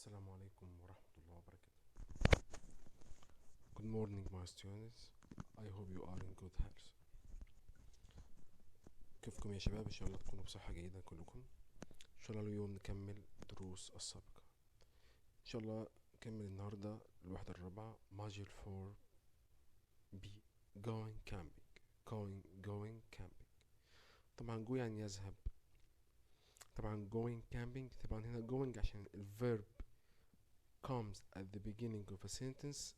السلام عليكم ورحمة الله وبركاته. Good morning my students. I hope you are in good health. كيفكم يا شباب؟ إن شاء الله تكونوا بصحة جيدة كلكم. إن شاء الله اليوم نكمل دروس السابقة. إن شاء الله نكمل النهاردة الوحدة الرابعة Module 4B Going Camping. Going Camping. طبعا go يعني يذهب. طبعا going camping، طبعا هنا going عشان الverb comes at the beginning of a sentence،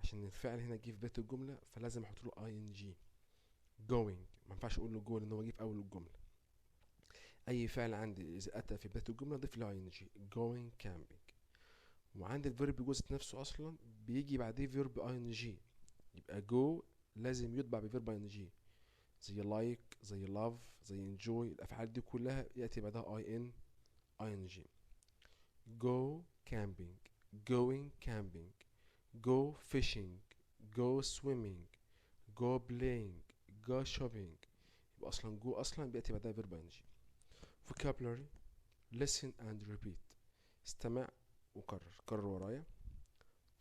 عشان الفعل هنا جه في بداية الجملة فلازم احط له ing. going ما ينفعش اقول له جو لان هو جه في اول الجملة. اي فعل عندي اذا اتى في بداية الجملة ضيف له ing. going camping. وعندي الفيرب جوز نفسه اصلا بيجي بعديه فيرب ing، يبقى جو لازم يتبع بفيرب ing زي like زي love زي enjoy. الافعال دي كلها ياتي بعدها ing. go camping، going camping، go fishing، go swimming، go playing، go shopping. يبقى اصلا جو اصلا بياتي بعدها فيرب ing. vocabulary listen and repeat. استمع وكرر، كرر ورايا.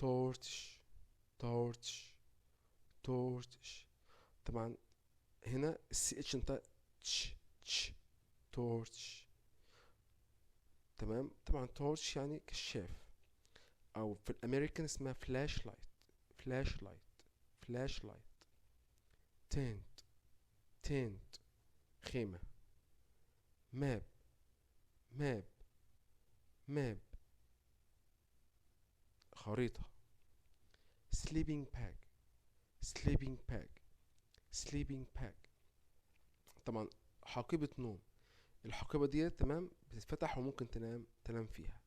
torch torch torch. طبعا هنا السي اتش انت تش torch. تمام. طبعا torch يعني كشاف، او في الامريكان اسمها فلاش لايت. فلاش لايت فلاش لايت. تنت تنت خيمة. ماب ماب ماب خريطة. sleeping bag sleeping bag sleeping bag. طبعا حقيبة نوم. الحقيبة دي تمام بتتفتح وممكن تنام فيها.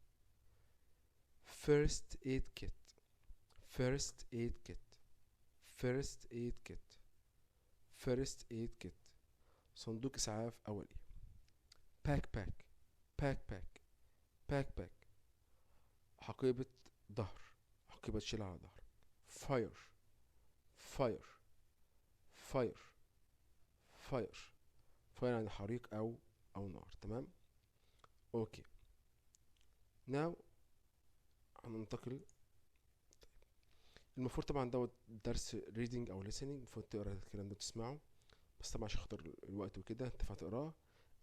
first aid kit first aid kit first aid kit first aid kit. صندوق إسعاف أولي. backpack backpack backpack. حقيبة ظهر، حقيبة تشيل على ظهر. fire fire fire fire fire يعني حريق أو نار. تمام. اوكي. now هننتقل. المفروض طبعا دوت درس reading أو listening، المفروض تقرا الكلام ده وتسمعه، بس طبعا عشان خاطر الوقت وكده انت هتقراه.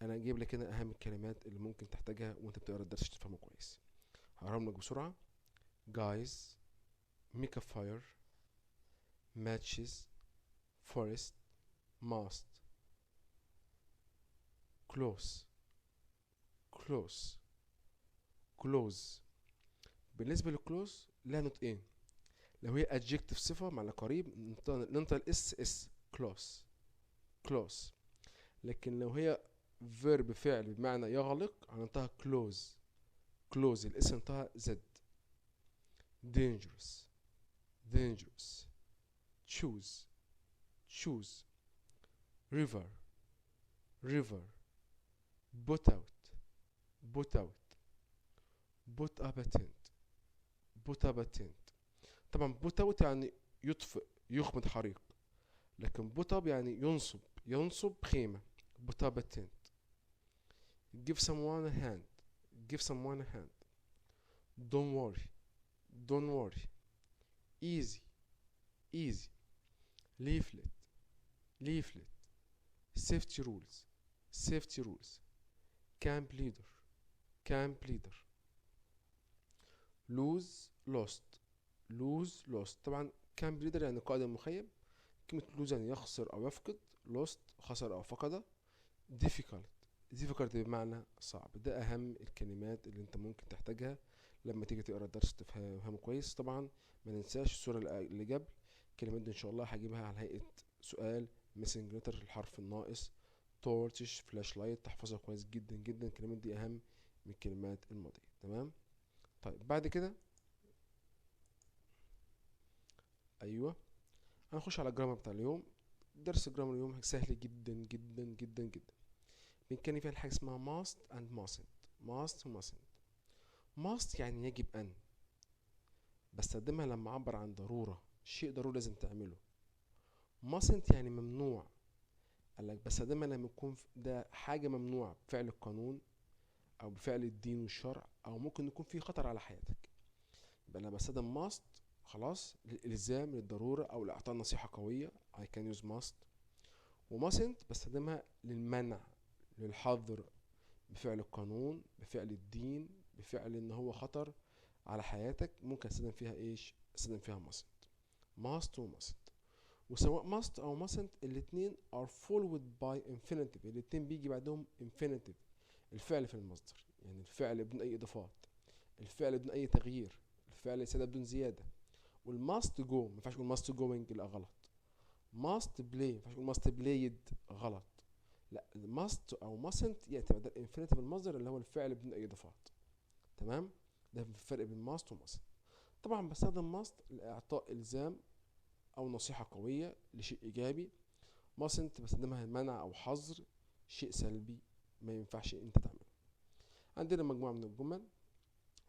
انا جايب لك هنا اهم الكلمات اللي ممكن تحتاجها وانت بتقرا الدرس عشان تفهمه كويس. هقراهم لك بسرعة. guys make a fire matches forest mast close close close. بالنسبة للكلوز لها نطقين. لو هي adjective صفة معنى قريب ننطق اس close close. لكن لو هي verb فعل بمعنى يغلق هننطقها close close. الاس ننطقها زد. dangerous dangerous choose choose. river river. put out put out put up a tent put up a tent. طبعا put out يعني يطفئ يخمد حريق، لكن put up يعني ينصب خيمة. put up a tent. give someone a hand give someone a hand. don't worry don't worry. easy easy. leaflet leaflet. safety rules safety rules. camp leader camp leader. lose lost lose lost. طبعا camp leader يعني قائد المخيم. كلمة lose يعني يخسر أو يفقد. lost خسر أو فقد. difficult difficult بمعنى صعب. ده أهم الكلمات اللي أنت ممكن تحتاجها لما تيجي تقرا الدرس تفهمه كويس. طبعا ما ننساش الصورة اللي قبل الكلمات دي إن شاء الله هجيبها على هيئة سؤال missing letter الحرف الناقص. torch فلاش لايت تحفظها كويس جدا جدا. الكلمات دي أهم من الكلمات الماضية. تمام. طيب بعد كده أيوه هنخش على الجرامر بتاع اليوم. درس الجرامر اليوم سهل جدا جدا جدا جدا. بنتكلم فيها حاجة اسمها must and mustn't. must و mustn't. must يعني يجب أن، بستخدمها لما أعبر عن ضرورة، شيء ضروري لازم تعمله. mustn't يعني ممنوع، قالك بستخدمها لما يكون ده حاجة ممنوعة بفعل القانون او بفعل الدين والشرع، او ممكن يكون في خطر على حياتك. يبقى انا بستخدم must خلاص للالزام، للضروره، او لاعطاء نصيحه قويه. I can use must. و mustn't بستخدمها للمنع، للحظر، بفعل القانون، بفعل الدين، بفعل ان هو خطر على حياتك. ممكن استخدم فيها ايش؟ استخدم فيها must و mustn't. وسواء must او mustn't الاتنين are followed by infinitive، الاتنين بيجي بعدهم infinitive، الفعل في المصدر، يعني الفعل بدون اي اضافات، الفعل بدون اي تغيير، الفعل سادة بدون زيادة. والماست جو ما ينفعش اقول must going، لا غلط. must play ما ينفعش اقول must played، غلط. لا must او mustn't ياتي بعد الانفينيتيف المصدر اللي هو الفعل بدون اي اضافات. تمام. ده الفرق بين must و mustn't. طبعا بستخدم must لاعطاء الزام او نصيحة قوية لشيء ايجابي. mustn't بستخدمها منع او حظر شيء سلبي ما ينفعش انت تعمله. عندنا مجموعة من الجمل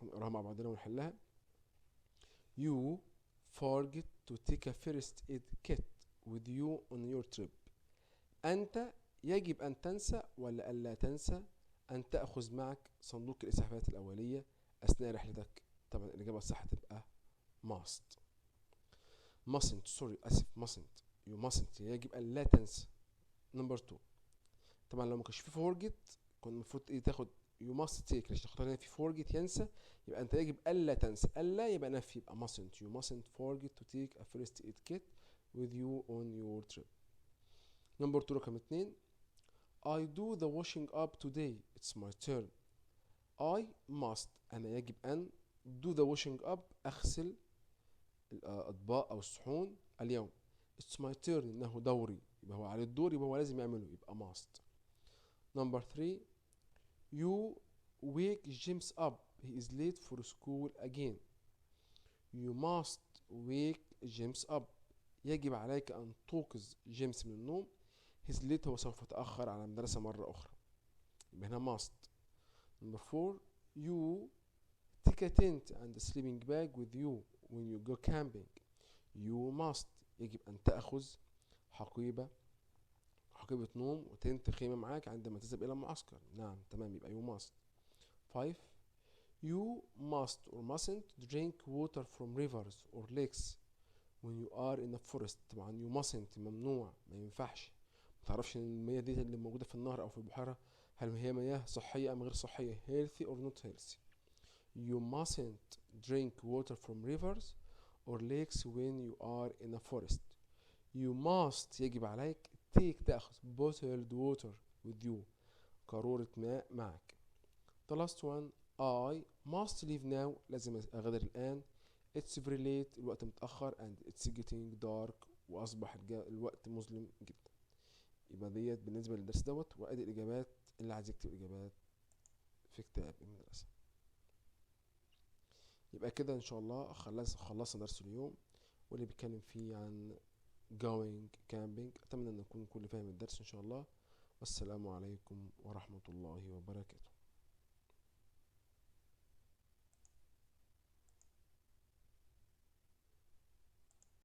هنقراها مع بعضنا ونحلها. You forget to take a first aid kit with you on your trip. أنت يجب أن تنسى ولا ألا تنسى أن تأخذ معك صندوق الإسعافات الأولية أثناء رحلتك. طبعا الإجابة الصح تبقى must. mustn't سوري أسف mustn't. you mustn't يجب أن لا تنسى. نمبر 2 طبعا لو ما كانش في forget كان المفروض إيه تاخد you must take، ليش تاخد هنا في forget ينسى، يبقى أنت يجب ألا تنسى. ألا يبقى نفي، يبقى mustn't. you mustn't forget to take a first aid kit with you on your trip. نمبر 2 رقم 2 I do the washing up today. It's my turn. I must أنا يجب أن do the washing up أغسل الأطباق أو الصحون اليوم. It's my turn إنه دوري، يبقى هو عليه الدور، يبقى هو لازم يعمله، يبقى must. Number 3 You wake James up. He is late for school again. You must wake James up. يجب عليك أن توقظ جيمس من النوم. His late هو سوف يتأخر على المدرسة مرة أخرى، يبقى هنا must. Number 4 You take a tent and a sleeping bag with you when you go camping. You must يجب أن تأخذ حقيبة نوم وتنت خيمة معاك عندما تذهب إلى المعسكر. نعم تمام، يبقى you must. 5 You must or mustn't drink water from rivers or lakes when you are in a forest. طبعا you mustn't ممنوع، ما ينفعش. متعرفش ان المياه دي اللي موجودة في النهر او في البحيرة هل هي مياه صحية ام غير صحية، healthy or not healthy. You mustn't drink water from rivers or lakes when you are in a forest. You must يجب عليك take تأخذ bottled water with you قارورة ماء معك. The last one I must leave now لازم أغادر الآن. It's very late الوقت متأخر and it's getting dark وأصبح الوقت مظلم جدا. يبقى ديت بالنسبة للدرس دوت، وأدي الإجابات اللي عايز يكتب إجابات في كتاب المدرسة. يبقى كده إن شاء الله خلصنا درس اليوم واللي بيتكلم فيه عن going camping. أتمنى أن نكون كل فاهم الدرس إن شاء الله. والسلام عليكم ورحمة الله وبركاته.